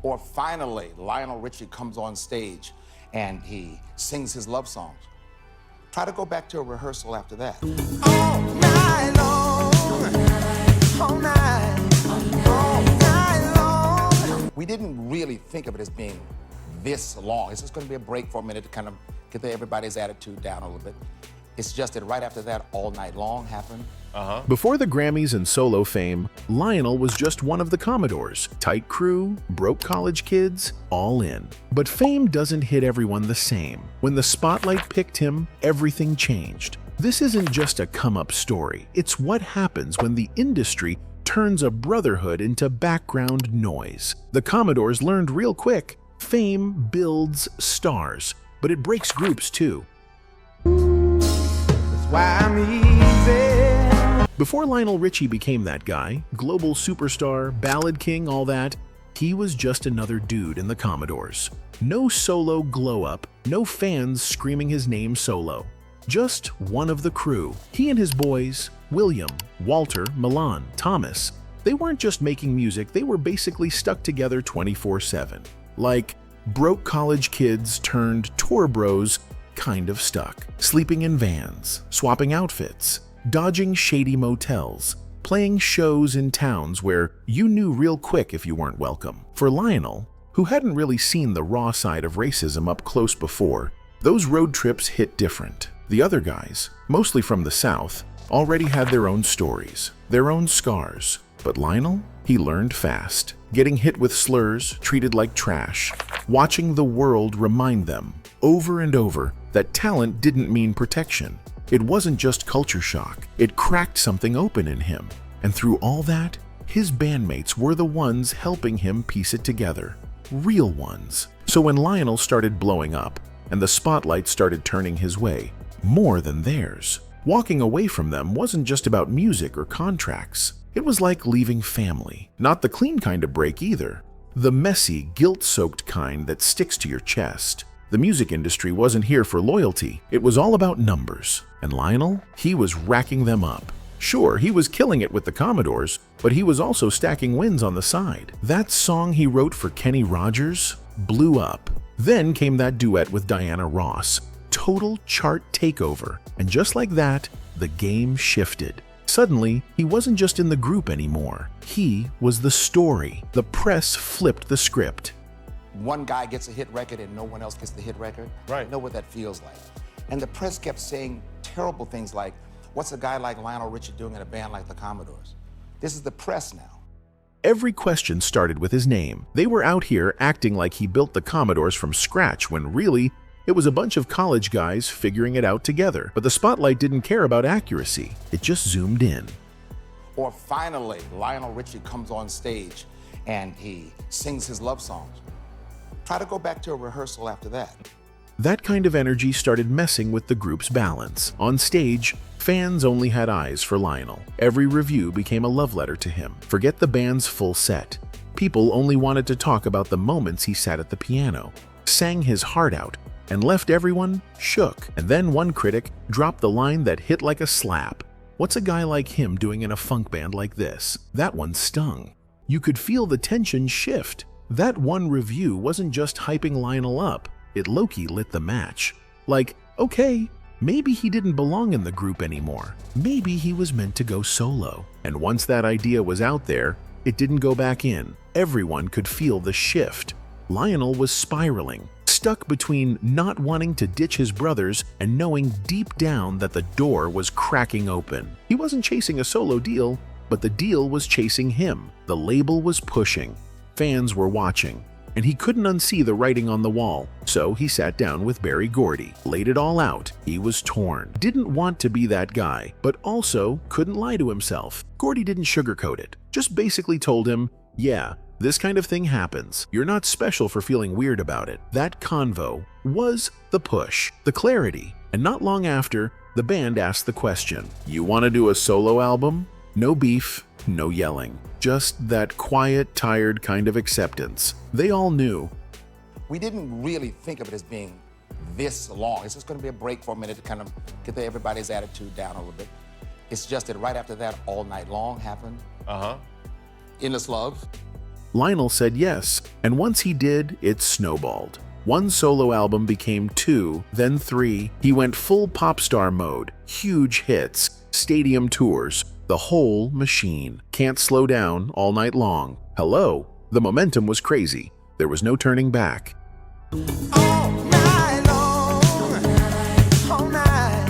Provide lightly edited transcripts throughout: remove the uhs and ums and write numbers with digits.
Or finally, Lionel Richie comes on stage and he sings his love songs. Try to go back to a rehearsal after that. All night long, all night, all night long. We didn't really think of it as being this long. It's just going to be a break for a minute to kind of get everybody's attitude down a little bit. It's just that right after that, All Night Long happened. Before the Grammys and solo fame, Lionel was just one of the Commodores. Tight crew, broke college kids, all in. But fame doesn't hit everyone the same. When the spotlight picked him, everything changed. This isn't just a come-up story. It's what happens when the industry turns a brotherhood into background noise. The Commodores learned real quick, fame builds stars, but it breaks groups too. That's why I'm easy. Before Lionel Richie became that guy, global superstar, ballad king, all that, he was just another dude in the Commodores. No solo glow-up, no fans screaming his name solo. Just one of the crew. He and his boys, William, Walter, Milan, Thomas, they weren't just making music, they were basically stuck together 24/7. Like broke college kids turned tour bros, kind of stuck. Sleeping in vans, swapping outfits, dodging shady motels, playing shows in towns where you knew real quick if you weren't welcome. For Lionel, who hadn't really seen the raw side of racism up close before, those road trips hit different. The other guys, mostly from the South, already had their own stories, their own scars. But Lionel, he learned fast, getting hit with slurs, treated like trash, watching the world remind them over and over that talent didn't mean protection. It wasn't just culture shock, it cracked something open in him. And through all that, his bandmates were the ones helping him piece it together. Real ones. So when Lionel started blowing up, and the spotlight started turning his way, more than theirs, walking away from them wasn't just about music or contracts. It was like leaving family. Not the clean kind of break either. The messy, guilt-soaked kind that sticks to your chest. The music industry wasn't here for loyalty. It was all about numbers. And Lionel, he was racking them up. Sure, he was killing it with the Commodores, but he was also stacking wins on the side. That song he wrote for Kenny Rogers blew up. Then came that duet with Diana Ross. Total chart takeover. And just like that, the game shifted. Suddenly, he wasn't just in the group anymore. He was the story. The press flipped the script. One guy gets a hit record and no one else gets the hit record. Right. You know what that feels like. And the press kept saying terrible things like, what's a guy like Lionel Richie doing in a band like the Commodores? This is the press now. Every question started with his name. They were out here acting like he built the Commodores from scratch when really, it was a bunch of college guys figuring it out together. But the spotlight didn't care about accuracy. It just zoomed in. Or finally, Lionel Richie comes on stage and he sings his love songs. Try to go back to a rehearsal after that. That kind of energy started messing with the group's balance. On stage, fans only had eyes for Lionel. Every review became a love letter to him. Forget the band's full set. People only wanted to talk about the moments he sat at the piano, sang his heart out, and left everyone shook. And then one critic dropped the line that hit like a slap. What's a guy like him doing in a funk band like this? That one stung. You could feel the tension shift. That one review wasn't just hyping Lionel up, it low-key lit the match. Like, okay, maybe he didn't belong in the group anymore. Maybe he was meant to go solo. And once that idea was out there, it didn't go back in. Everyone could feel the shift. Lionel was spiraling, stuck between not wanting to ditch his brothers and knowing deep down that the door was cracking open. He wasn't chasing a solo deal, but the deal was chasing him. The label was pushing. Fans were watching, and he couldn't unsee the writing on the wall. So he sat down with Berry Gordy, laid it all out. He was torn. Didn't want to be that guy, but also couldn't lie to himself. Gordy didn't sugarcoat it, just basically told him, yeah, this kind of thing happens. You're not special for feeling weird about it. That convo was the push, the clarity. And not long after, the band asked the question, you want to do a solo album? No beef, no yelling. Just that quiet, tired kind of acceptance. They all knew. We didn't really think of it as being this long. It's just going to be a break for a minute to kind of get everybody's attitude down a little bit. It's just that right after that, All Night Long happened. Uh-huh. Endless Love. Lionel said yes, and once he did, it snowballed. One solo album became 2, then 3. He went full pop star mode, huge hits, stadium tours, the whole machine. Can't slow down all night long. Hello, the momentum was crazy. There was no turning back. All night long, all night.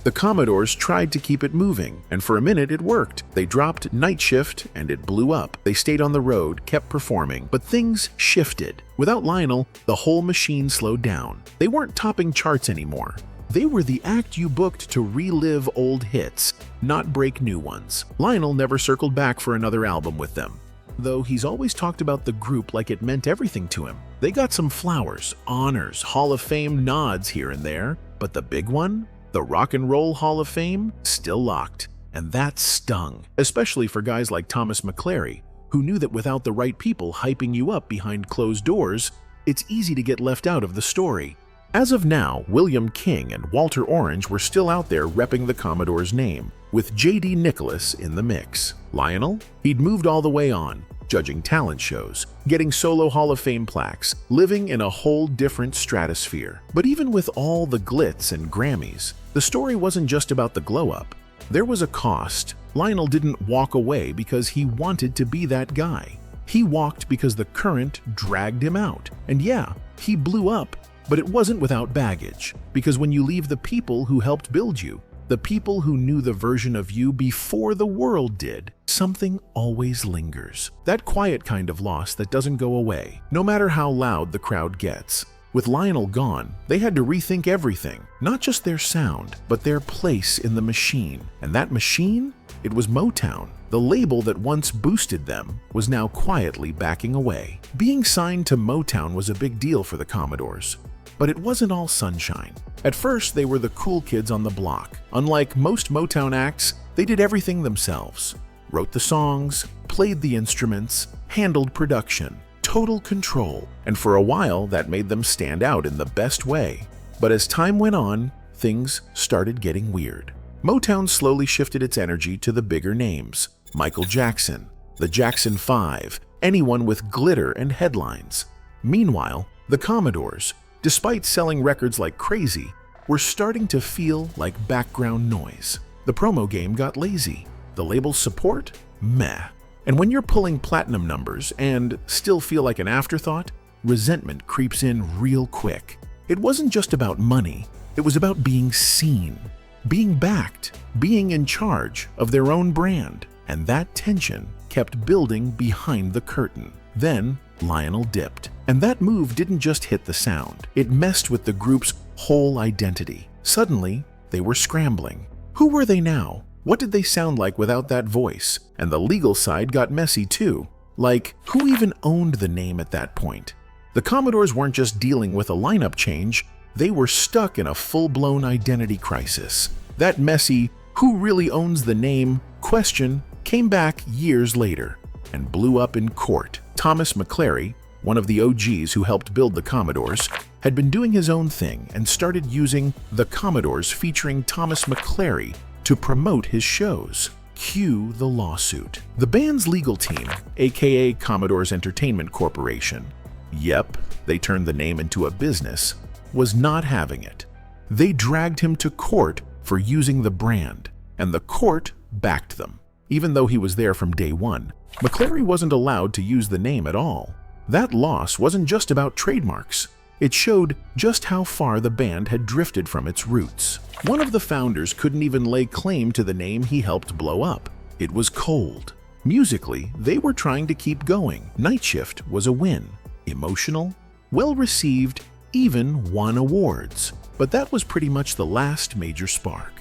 The Commodores tried to keep it moving, and for a minute it worked. They dropped Nightshift, and it blew up. They stayed on the road, kept performing, but things shifted. Without Lionel, the whole machine slowed down. They weren't topping charts anymore. They were the act you booked to relive old hits, not break new ones. Lionel never circled back for another album with them, though he's always talked about the group like it meant everything to him. They got some flowers, honors, Hall of Fame nods here and there, but the big one? The Rock and Roll Hall of Fame? Still locked. And that stung, especially for guys like Thomas McClary, who knew that without the right people hyping you up behind closed doors, it's easy to get left out of the story. As of now, William King and Walter Orange were still out there repping the Commodore's name, with J.D. Nicholas in the mix. Lionel? He'd moved all the way on, judging talent shows, getting solo Hall of Fame plaques, living in a whole different stratosphere. But even with all the glitz and Grammys, the story wasn't just about the glow-up. There was a cost. Lionel didn't walk away because he wanted to be that guy. He walked because the current dragged him out. And yeah, he blew up, but it wasn't without baggage. Because when you leave the people who helped build you, the people who knew the version of you before the world did, something always lingers. That quiet kind of loss that doesn't go away, no matter how loud the crowd gets. With Lionel gone, they had to rethink everything, not just their sound, but their place in the machine. And that machine? It was Motown. The label that once boosted them was now quietly backing away. Being signed to Motown was a big deal for the Commodores. But it wasn't all sunshine. At first, they were the cool kids on the block. Unlike most Motown acts, they did everything themselves. Wrote the songs, played the instruments, handled production. Total control. And for a while, that made them stand out in the best way. But as time went on, things started getting weird. Motown slowly shifted its energy to the bigger names. Michael Jackson, the Jackson 5, anyone with glitter and headlines. Meanwhile, the Commodores, despite selling records like crazy, were starting to feel like background noise. The promo game got lazy. The label's support? Meh. And when you're pulling platinum numbers and still feel like an afterthought, resentment creeps in real quick. It wasn't just about money, it was about being seen, being backed, being in charge of their own brand. And that tension kept building behind the curtain. Then Lionel dipped. And that move didn't just hit the sound, it messed with the group's whole identity. Suddenly, they were scrambling. Who were they now? What did they sound like without that voice? And the legal side got messy too. Like, who even owned the name at that point? The Commodores weren't just dealing with a lineup change, they were stuck in a full-blown identity crisis. That messy, who really owns the name question came back years later and blew up in court. Thomas McClary, one of the OGs who helped build the Commodores, had been doing his own thing and started using the Commodores featuring Thomas McClary to promote his shows. Cue the lawsuit. The band's legal team, aka Commodores Entertainment Corporation, yep, they turned the name into a business, was not having it. They dragged him to court for using the brand, and the court backed them. Even though he was there from day one, McClary wasn't allowed to use the name at all. That loss wasn't just about trademarks. It showed just how far the band had drifted from its roots. One of the founders couldn't even lay claim to the name he helped blow up. It was cold. Musically, they were trying to keep going. Nightshift was a win. Emotional, well-received, even won awards. But that was pretty much the last major spark.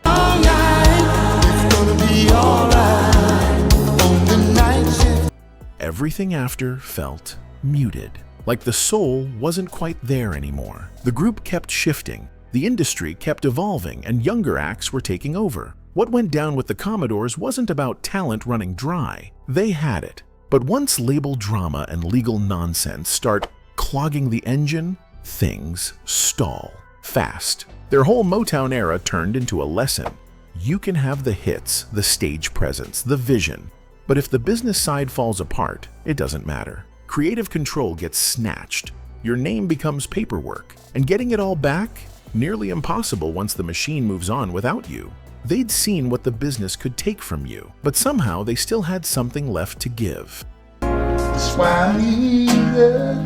All night, it's gonna be all right on the night shift. Everything after felt muted. Like the soul wasn't quite there anymore. The group kept shifting, the industry kept evolving, and younger acts were taking over. What went down with the Commodores wasn't about talent running dry. They had it. But once label drama and legal nonsense start clogging the engine, things stall fast. Their whole Motown era turned into a lesson. You can have the hits, the stage presence, the vision, But if the business side falls apart, it doesn't matter. Creative control gets snatched. Your name becomes paperwork, and getting it all back? Nearly impossible once the machine moves on without you. They'd seen what the business could take from you, but somehow they still had something left to give. That's why I need it.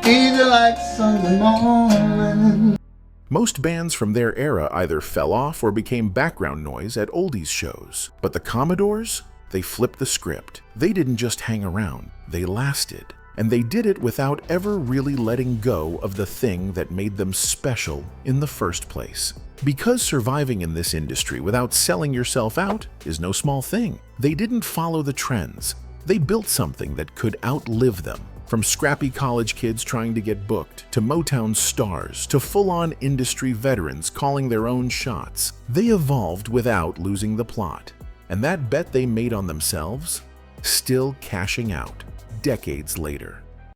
Either like Sunday morning. Most bands from their era either fell off or became background noise at oldies shows. But the Commodores? They flipped the script. They didn't just hang around, they lasted. And they did it without ever really letting go of the thing that made them special in the first place. Because surviving in this industry without selling yourself out is no small thing. They didn't follow the trends. They built something that could outlive them. From scrappy college kids trying to get booked, to Motown stars, to full-on industry veterans calling their own shots, they evolved without losing the plot. And that bet they made on themselves? Still cashing out, decades later.